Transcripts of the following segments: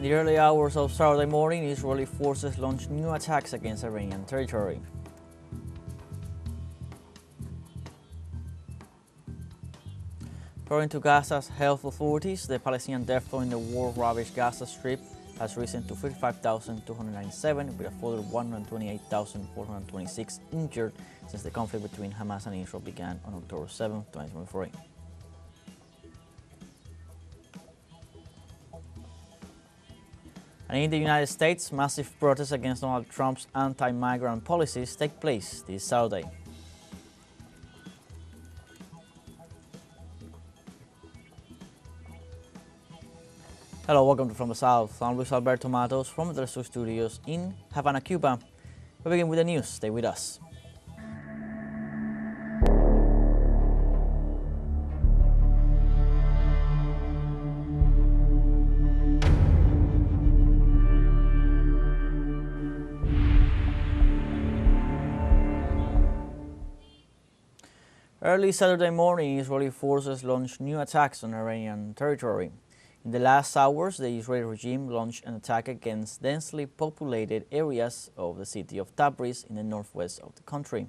In the early hours of Saturday morning, Israeli forces launched new attacks against Iranian territory. According to Gaza's health authorities, the Palestinian death toll in the war-ravaged Gaza Strip has risen to 35,297, with a further 128,426 injured since the conflict between Hamas and Israel began on October 7, 2023. And in the United States, massive protests against Donald Trump's anti-migrant policies take place this Saturday. Hello, welcome to From the South. I'm Luis Alberto Matos from the teleSUR studios in Havana, Cuba. We begin with the news. Stay with us. Early Saturday morning, Israeli forces launched new attacks on Iranian territory. In the last hours, the Israeli regime launched an attack against densely populated areas of the city of Tabriz in the northwest of the country.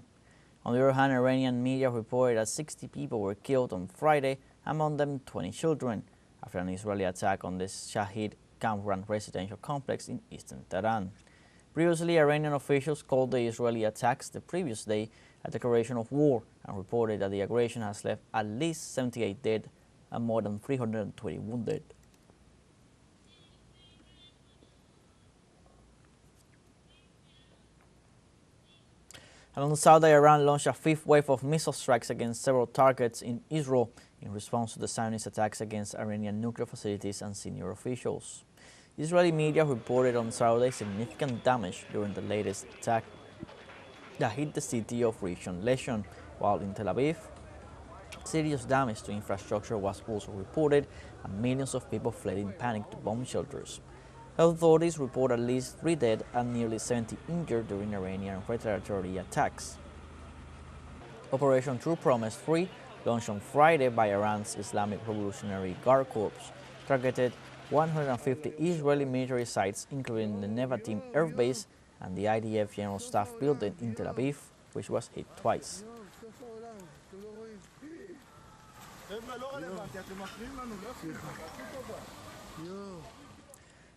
On the other hand, Iranian media reported that 60 people were killed on Friday, among them 20 children, after an Israeli attack on the Shahid Kamran residential complex in eastern Tehran. Previously, Iranian officials called the Israeli attacks the previous day a declaration of war and reported that the aggression has left at least 78 dead and more than 320 wounded. And on Saturday, Iran launched a fifth wave of missile strikes against several targets in Israel in response to the Zionist attacks against Iranian nuclear facilities and senior officials. Israeli media reported on Saturday significant damage during the latest attack that hit the city of Rishon LeZion, while in Tel Aviv, serious damage to infrastructure was also reported and millions of people fled in panic to bomb shelters. Health authorities report at least 3 dead and nearly 70 injured during Iranian retaliatory attacks. Operation True Promise 3, launched on Friday by Iran's Islamic Revolutionary Guard Corps, targeted 150 Israeli military sites, including the Nevatim Air Base and the IDF General Staff Building in Tel Aviv, which was hit twice.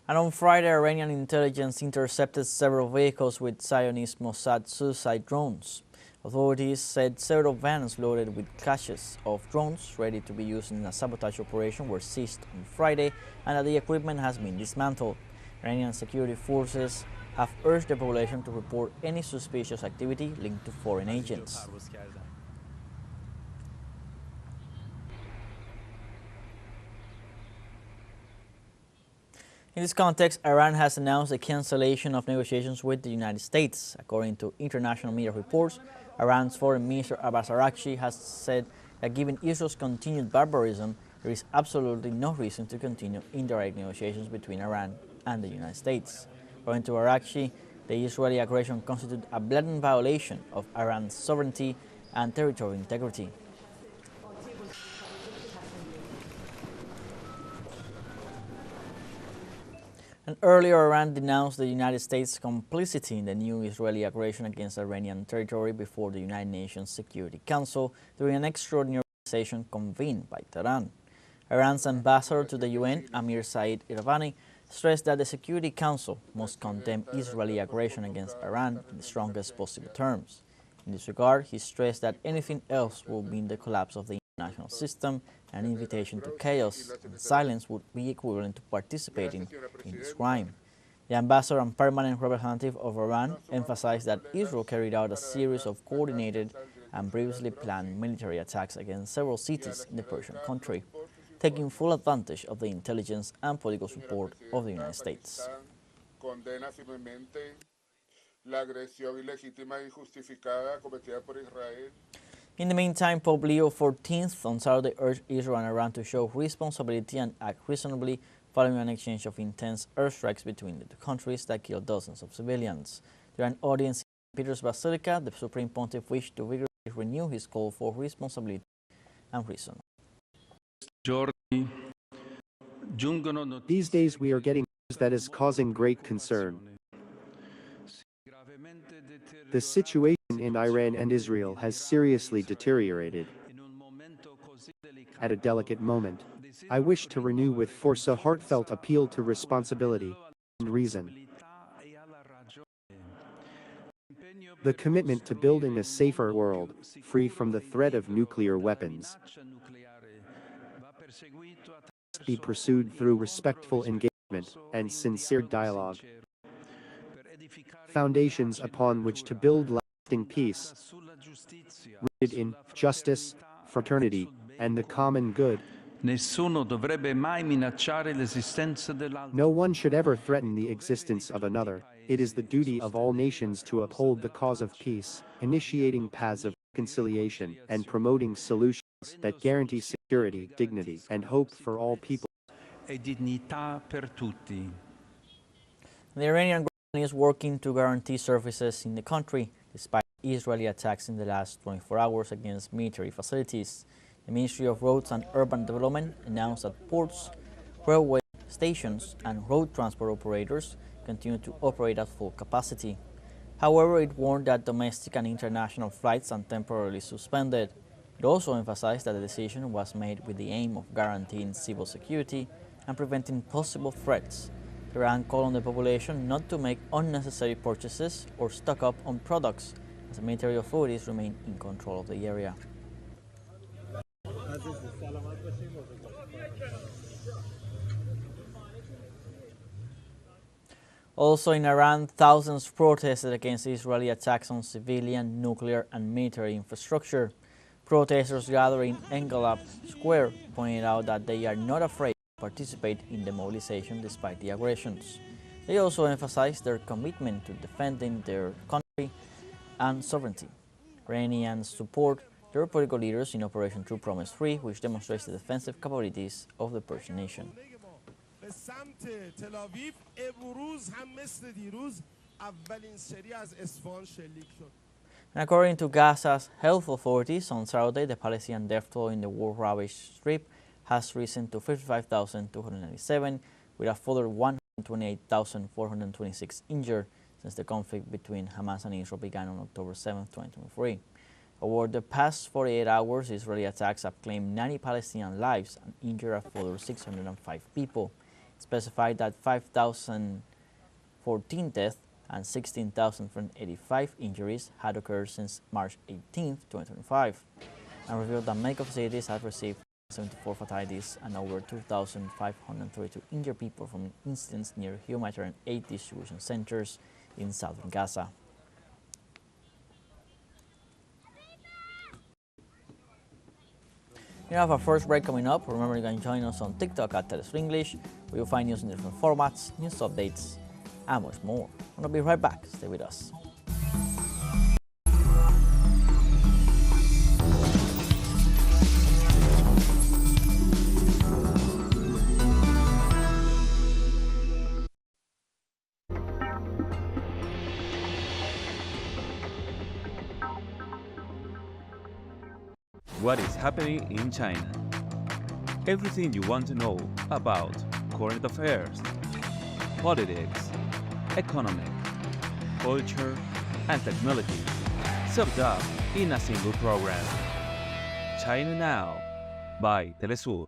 And on Friday, Iranian intelligence intercepted several vehicles with Zionist Mossad suicide drones. Authorities said several vans loaded with caches of drones ready to be used in a sabotage operation were seized on Friday and that the equipment has been dismantled. Iranian security forces have urged the population to report any suspicious activity linked to foreign agents. In this context, Iran has announced the cancellation of negotiations with the United States. According to international media reports, Iran's Foreign Minister Abbas Araghchi has said that given Israel's continued barbarism, there is absolutely no reason to continue indirect negotiations between Iran and the United States. According to Araghchi, the Israeli aggression constitutes a blatant violation of Iran's sovereignty and territorial integrity. And earlier, Iran denounced the United States' complicity in the new Israeli aggression against Iranian territory before the United Nations Security Council during an extraordinary session convened by Tehran. Iran's ambassador to the UN, Amir Said Iravani, stressed that the Security Council must condemn Israeli aggression against Iran in the strongest possible terms. In this regard, he stressed that anything else would mean the collapse of the international system, an invitation to chaos, and silence would be equivalent to participating in this crime. The ambassador and permanent representative of Iran emphasized that Israel carried out a series of coordinated and previously planned military attacks against several cities in the Persian country, taking full advantage of the intelligence and political support of the United States. In the meantime, Pope Leo XIV on Saturday urged Israel and Iran to show responsibility and act reasonably following an exchange of intense airstrikes between the two countries that killed dozens of civilians. During an audience in Peter's Basilica, the Supreme Pontiff wished to vigorously renew his call for responsibility and reason. These days we are getting that is causing great concern. The situation in Iran and Israel has seriously deteriorated. At a delicate moment, I wish to renew with force a heartfelt appeal to responsibility and reason. The commitment to building a safer world, free from the threat of nuclear weapons, must be pursued through respectful engagement and sincere dialogue. Foundations upon which to build lasting peace, rooted in justice, fraternity, and the common good. No one should ever threaten the existence of another. It is the duty of all nations to uphold the cause of peace, initiating paths of reconciliation and promoting solutions that guarantee security, dignity, and hope for all people. The Iranian government is working to guarantee services in the country, despite Israeli attacks in the last 24 hours against military facilities. The Ministry of Roads and Urban Development announced that ports, railway stations, and road transport operators continue to operate at full capacity. However, it warned that domestic and international flights are temporarily suspended. It also emphasized that the decision was made with the aim of guaranteeing civil security and preventing possible threats. Iran called on the population not to make unnecessary purchases or stock up on products, as the military authorities remain in control of the area. Also in Iran, thousands protested against Israeli attacks on civilian, nuclear, and military infrastructure. Protesters gathered in Engelab Square pointed out that they are not afraid to participate in the mobilization despite the aggressions. They also emphasized their commitment to defending their country and sovereignty. Iranians support their political leaders in Operation True Promise 3, which demonstrates the defensive capabilities of the Persian nation. And according to Gaza's health authorities, on Saturday, the Palestinian death toll in the war-ravaged Strip has risen to 55,297, with a further 128,426 injured since the conflict between Hamas and Israel began on October 7, 2023. Over the past 48 hours, Israeli attacks have claimed 90 Palestinian lives and injured a further 605 people. It specified that 5,014 deaths and 16,485 injuries had occurred since March 18, 2025, and revealed that medical facilities have received 74 fatalities and over 2,532 injured people from incidents near humanitarian aid distribution centers in southern Gaza. We have our first break coming up. Remember, you can join us on TikTok at teleSUR English, where you'll find news in different formats, news updates, and much more. I'm going to be right back. Stay with us. What is happening in China? Everything you want to know about current affairs, politics, economy, culture, and technology, summed up in a single program. China Now by teleSUR.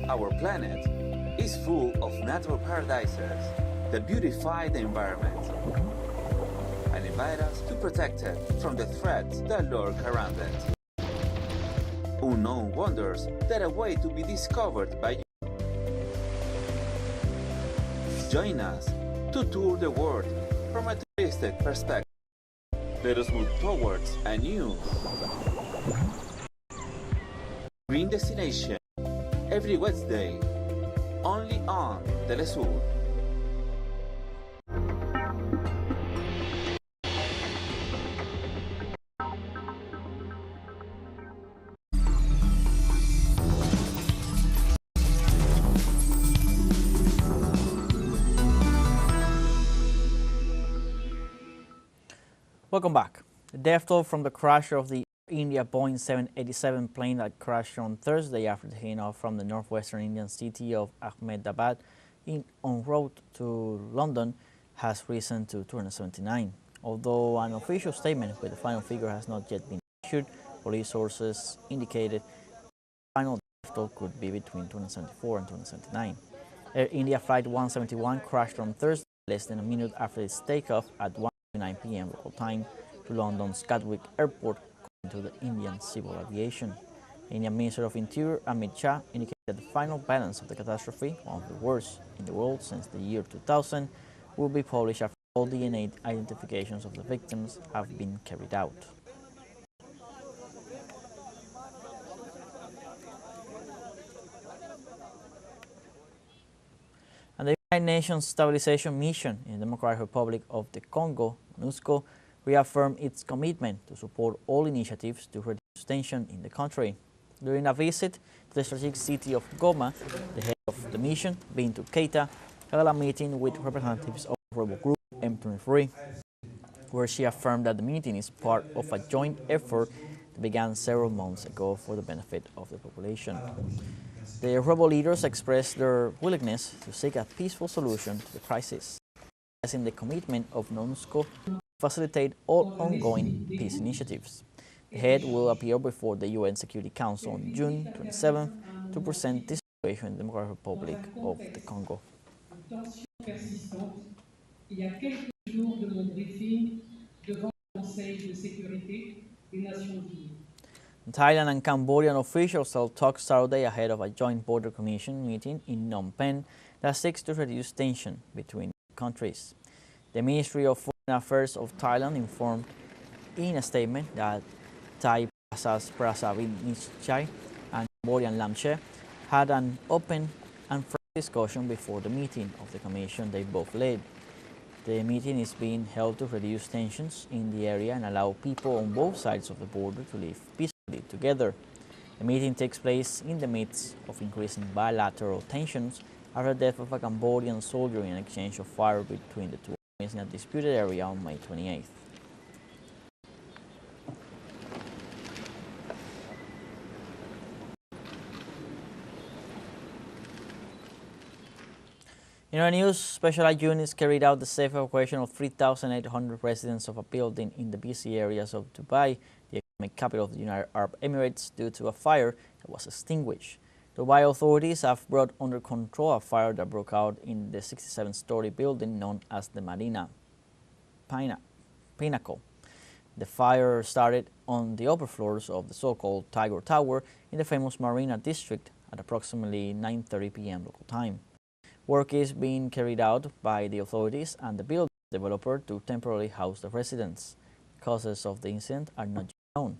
Our planet is full of natural paradises that beautify the environment and invite us to protect it from the threats that lurk around it. Unknown wonders that await to be discovered by you. Join us to tour the world from a touristic perspective. Let us move towards a new green destination every Wednesday, only on teleSUR. Welcome back. The death toll from the crash of the India Boeing 787 plane that crashed on Thursday after taking off from the northwestern Indian city of Ahmedabad en route to London has risen to 279. Although an official statement with the final figure has not yet been issued, police sources indicated the final death toll could be between 274 and 279. Air India Flight 171 crashed on Thursday less than a minute after its takeoff at 1:09 p.m. local time to London's Gatwick Airport, according to the Indian Civil Aviation. The Indian Minister of Interior Amit Shah indicated that the final balance of the catastrophe, one of the worst in the world since the year 2000, will be published after all DNA identifications of the victims have been carried out. And the United Nations Stabilization Mission in the Democratic Republic of the Congo, MONUSCO, reaffirmed its commitment to support all initiatives to reduce tension in the country. During a visit to the strategic city of Goma, the head of the mission, Bintu Keita, held a meeting with representatives of rebel group M23, where she affirmed that the meeting is part of a joint effort that began several months ago for the benefit of the population. The rebel leaders expressed their willingness to seek a peaceful solution to the crisis, stressing the commitment of MONUSCO to facilitate all ongoing peace initiatives. The head will appear before the UN Security Council on June 27 to present this situation in the Democratic Republic of the Congo. Il y a quelques jours de mon briefing devant le Conseil de sécurité des Nations Unies. Thailand and Cambodian officials held talks Saturday ahead of a joint border commission meeting in Phnom Penh that seeks to reduce tension between countries. The Ministry of Foreign Affairs of Thailand informed in a statement that Thai Prasavinichai and Cambodian Lamche had an open and frank discussion before the meeting of the commission they both led. The meeting is being held to reduce tensions in the area and allow people on both sides of the border to live peacefully together. The meeting takes place in the midst of increasing bilateral tensions after the death of a Cambodian soldier in an exchange of fire between the two armies in a disputed area on May 28th. In our news, specialized units carried out the safe evacuation of 3,800 residents of a building in the busy areas of Dubai, the economic capital of the United Arab Emirates, due to a fire that was extinguished. Dubai authorities have brought under control a fire that broke out in the 67-story building known as the Marina Pinnacle. The fire started on the upper floors of the so-called Tiger Tower in the famous Marina district at approximately 9:30 p.m. local time. Work is being carried out by the authorities and the building developer to temporarily house the residents. The causes of the incident are not yet known.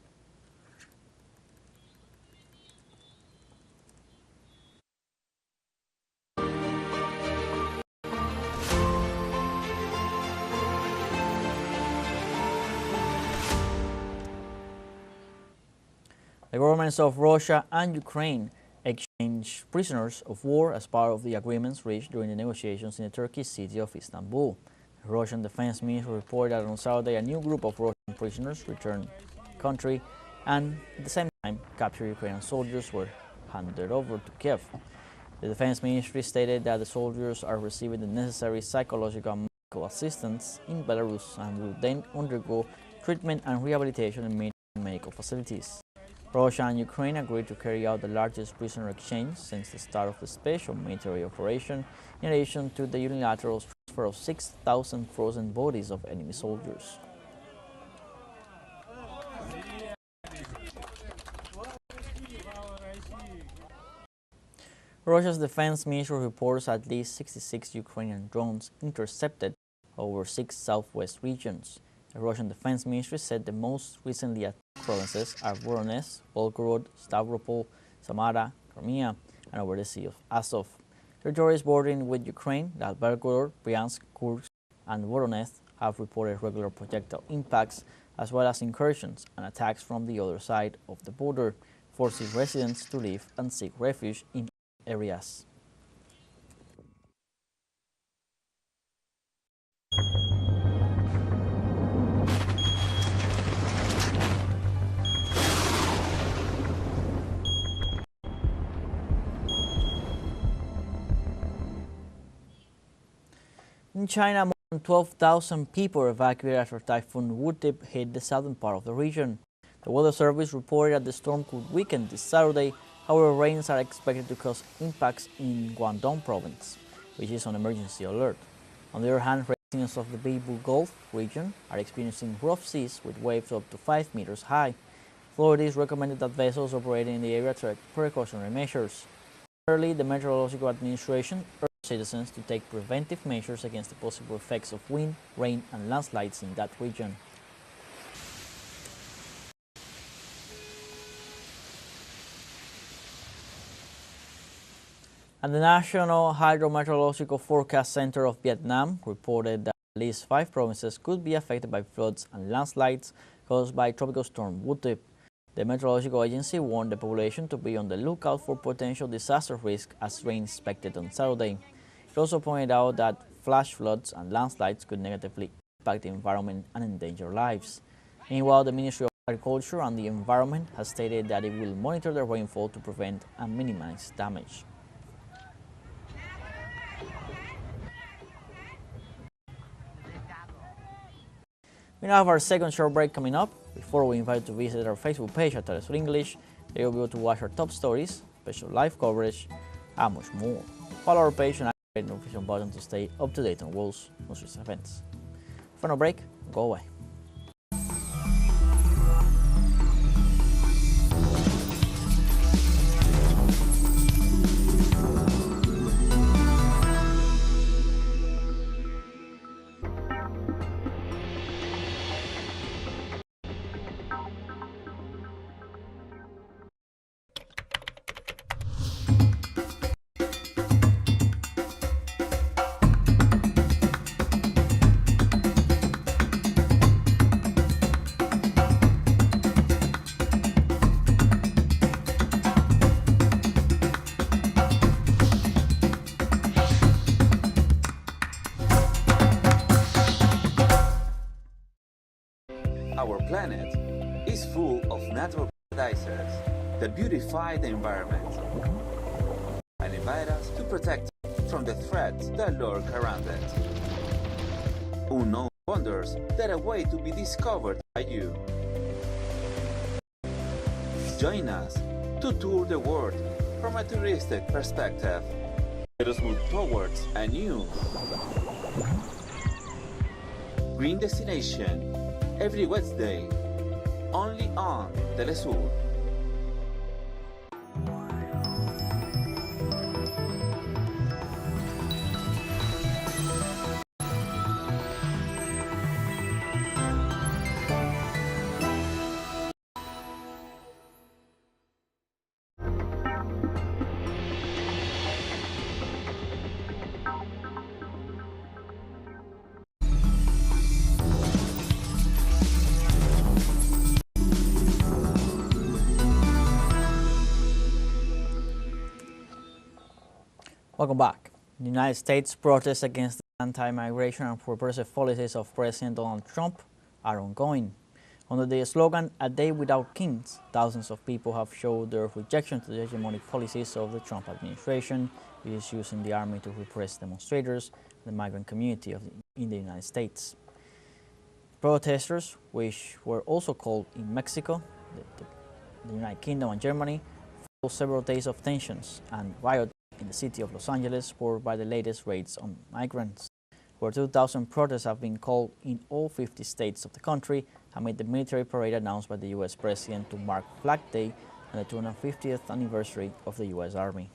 The governments of Russia and Ukraine exchanged prisoners of war as part of the agreements reached during the negotiations in the Turkish city of Istanbul. The Russian Defense Ministry reported that on Saturday a new group of Russian prisoners returned to the country and at the same time captured Ukrainian soldiers were handed over to Kiev. The Defense Ministry stated that the soldiers are receiving the necessary psychological and medical assistance in Belarus and will then undergo treatment and rehabilitation in medical facilities. Russia and Ukraine agreed to carry out the largest prisoner exchange since the start of the special military operation, in addition to the unilateral transfer of 6,000 frozen bodies of enemy soldiers. Russia's defense ministry reports at least 66 Ukrainian drones intercepted over 6 southwest regions. The Russian Defense Ministry said the most recently attacked provinces are Voronezh, Belgorod, Stavropol, Samara, Crimea, and over the Sea of Azov. Territories bordering with Ukraine, like Belgorod, Bryansk, Kursk, and Voronezh, have reported regular projectile impacts as well as incursions and attacks from the other side of the border, forcing residents to leave and seek refuge in areas. In China, more than 12,000 people were evacuated after Typhoon Wood hit the southern part of the region. The Weather Service reported that the storm could weaken this Saturday. However, rains are expected to cause impacts in Guangdong province, which is on emergency alert. On the other hand, residents of the Beibu Gulf region are experiencing rough seas with waves up to 5 meters high. Authorities recommended that vessels operating in the area take precautionary measures. Early, the Meteorological Administration urged citizens to take preventive measures against the possible effects of wind, rain, and landslides in that region. And the National Hydrometeorological Forecast Center of Vietnam reported that at least 5 provinces could be affected by floods and landslides caused by Tropical Storm Wood. The meteorological agency warned the population to be on the lookout for potential disaster risk as rain expected on Saturday. It also pointed out that flash floods and landslides could negatively impact the environment and endanger lives. Meanwhile, the Ministry of Agriculture and the Environment has stated that it will monitor the rainfall to prevent and minimize damage. We now have our second short break coming up. Before we invite you to visit our Facebook page at teleSUR English, there you'll be able to watch our top stories, special live coverage, and much more. Follow our page and activate the notification button to stay up to date on world's most recent events. For no break, go away. Our planet is full of natural paradises that beautify the environment and invite us to protect from the threats that lurk around it. Unknown wonders that await to be discovered by you. Join us to tour the world from a touristic perspective. Let us move towards a new green destination every Wednesday, only on teleSUR. Welcome back. The United States protests against the anti-migration and repressive policies of President Donald Trump are ongoing. Under the slogan, "A Day Without Kings," thousands of people have showed their rejection to the hegemonic policies of the Trump administration, which is using the army to repress demonstrators and the migrant community in the United States. Protesters, which were also called in Mexico, the United Kingdom and Germany, followed several days of tensions and riots in the city of Los Angeles, spurred by the latest raids on migrants. Over 2,000 protests have been called in all 50 states of the country amid the military parade announced by the U.S. President to mark Flag Day and the 250th anniversary of the U.S. Army.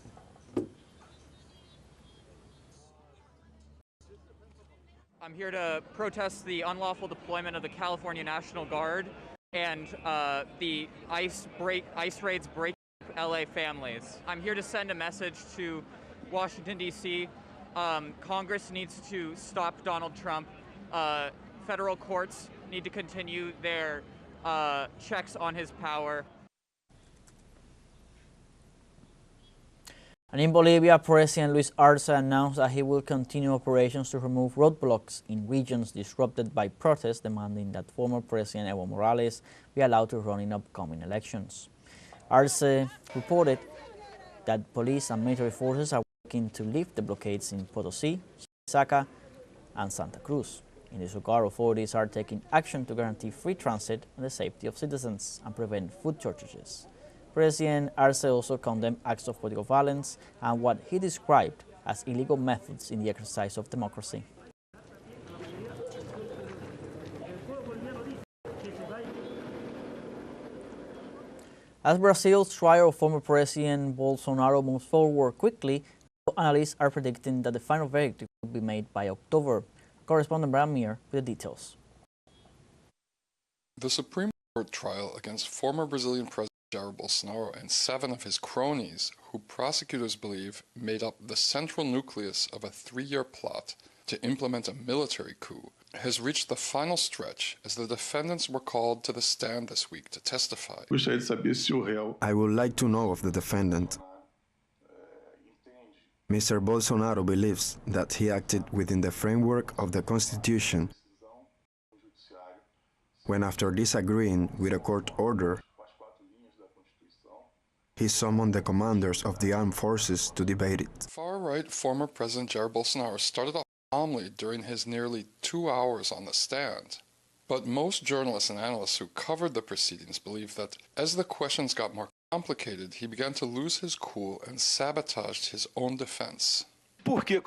I'm here to protest the unlawful deployment of the California National Guard and the ICE raids breaking LA families. I'm here to send a message to Washington, D.C. Congress needs to stop Donald Trump. Federal courts need to continue their checks on his power. And in Bolivia, President Luis Arce announced that he will continue operations to remove roadblocks in regions disrupted by protests demanding that former President Evo Morales be allowed to run in upcoming elections. Arce reported that police and military forces are working to lift the blockades in Potosí, Chuquisaca, and Santa Cruz. In this regard, authorities are taking action to guarantee free transit and the safety of citizens and prevent food shortages. President Arce also condemned acts of political violence and what he described as illegal methods in the exercise of democracy. As Brazil's trial of former President Bolsonaro moves forward quickly, analysts are predicting that the final verdict will be made by October. Correspondent Brian Meir with the details. The Supreme Court trial against former Brazilian President Jair Bolsonaro and 7 of his cronies, who prosecutors believe made up the central nucleus of a 3-year plot to implement a military coup, has reached the final stretch as the defendants were called to the stand this week to testify. I would like to know of the defendant. Mr. Bolsonaro believes that he acted within the framework of the Constitution when, after disagreeing with a court order, he summoned the commanders of the armed forces to debate it. Far-right former President Jair Bolsonaro started off calmly during his nearly 2 hours on the stand. But most journalists and analysts who covered the proceedings believe that as the questions got more complicated, he began to lose his cool and sabotaged his own defense. Why the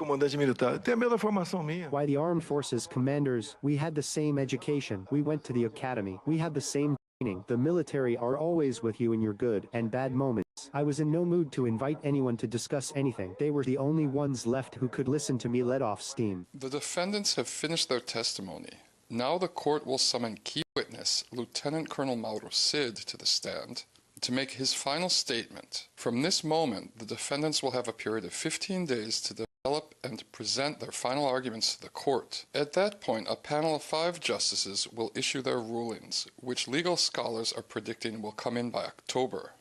armed forces commanders? We had the same education. We went to the academy. We had the same training. The military are always with you in your good and bad moments. I was in no mood to invite anyone to discuss anything. They were the only ones left who could listen to me let off steam. The defendants have finished their testimony. Now the court will summon key witness Lieutenant Colonel Mauro Cid to the stand to make his final statement. From this moment, the defendants will have a period of 15 days to develop and present their final arguments to the court. At that point, a panel of 5 justices will issue their rulings, which legal scholars are predicting will come in by October.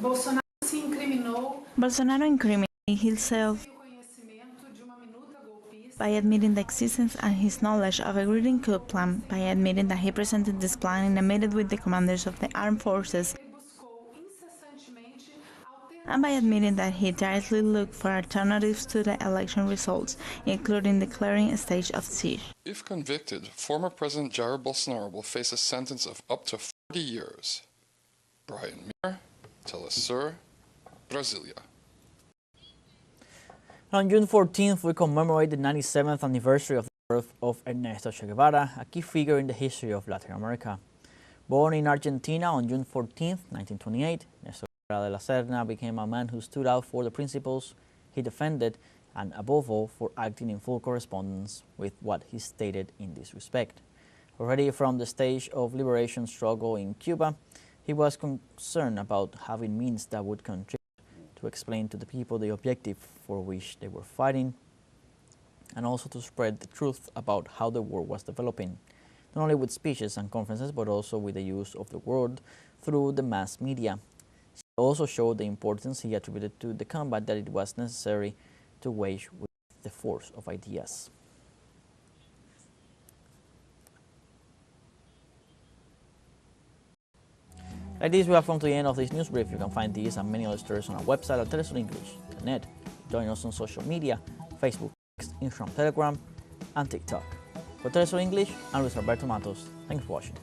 Bolsonaro incriminated himself by admitting the existence and his knowledge of a griding coup plan, by admitting that he presented this plan in a meeting with the commanders of the armed forces, and by admitting that he tirelessly looked for alternatives to the election results, including declaring a state of siege. If convicted, former President Jair Bolsonaro will face a sentence of up to 40 years. Brian Meir, teleSUR, Brasilia. On June 14th, we commemorate the 97th anniversary of the birth of Ernesto Che Guevara, a key figure in the history of Latin America. Born in Argentina on June 14th, 1928, Ernesto Guevara de la Serna became a man who stood out for the principles he defended and, above all, for acting in full correspondence with what he stated in this respect. Already from the stage of liberation struggle in Cuba, he was concerned about having means that would contribute to explain to the people the objective for which they were fighting, and also to spread the truth about how the war was developing, not only with speeches and conferences, but also with the use of the word through the mass media. He also showed the importance he attributed to the combat that it was necessary to wage with the force of ideas. Like this, we have come to the end of this news brief. You can find these and many other stories on our website at telesurenglish.net. Join us on social media, Facebook, Instagram, Telegram, and TikTok. For TeleSUR English, I'm Luis Alberto Matos. Thanks for watching.